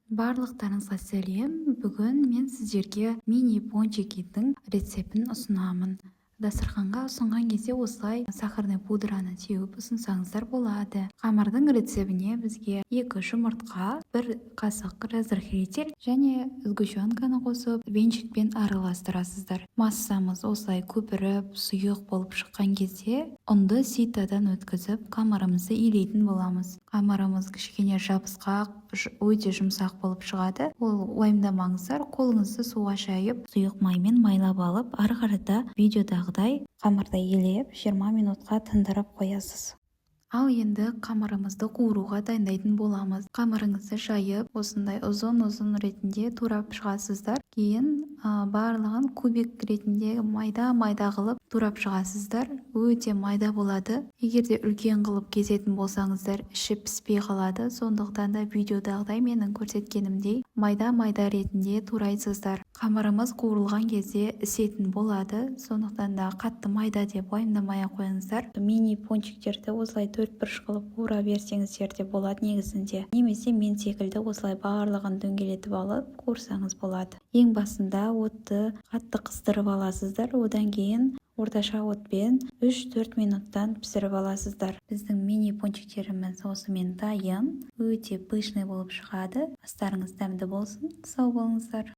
Барлықтарыңызға сәлем. Бүгін мен сіздерге мини пончикидің рецептін ұсынамын. Дастарханға ұсынған кезде осылай сахарный пудраны теуіп ұсынсаңыздар болады. Қамырдың рецебіне бізге 2 жұмыртқа, 1 қасық разрыхлитель және сгущенканы қосып венчикпен араластырасыздар. Массамыз осылай көпіріп, сұйық болып шыққан кезде ұнды ситадан өткізіп қамырымызды илейтін боламыз. Қамырымыз кішкене жабысқақ, өте жұмсақ болып шығады. Ол уайымдамаңыздар, қолыңызды суға шайып, сұйық маймен майлап алып, ары қарата видеодағыдай қамырды илеп 20 минутқа тындырып қоясыз. Ал енді қамырымызды қуыруға дайындайтын боламыз. Қамырыңызды жайып, осындай ұзын-ұзын ретінде турап шығасыздар. Кейін барлығын кубик ретінде майда қылып турап шығасыздар. Өте майда болады. Егерде үлкен қылып кесетін болсаңыздар, іші піспей қалады. Сондықтан да видеодағыдай менің көрсеткенімдей майда ретінде турайсыздар. Қамырымыз қуырылған кезде ісетін болады. Сондықтан да қатты майда деп уайымдамай қойыңыздар. Мини пончиктерді осылай 4 бұрыш қылып қуыра берсеңіздер де болады негізінде. Немесе мен секілді осылай барлығын дөңгелетіп алып қуырсаңыз болады. Ең басында отты қатты қыздырып аласыздар. Одан кейін орташа отпен 3-4 минуттан пісіріп аласыздар. Біздің мини пончиктеріміз осымен дайын. Өте пышный болып шығады. Астарыңыз дәмді болсын. Сау болыңыздар.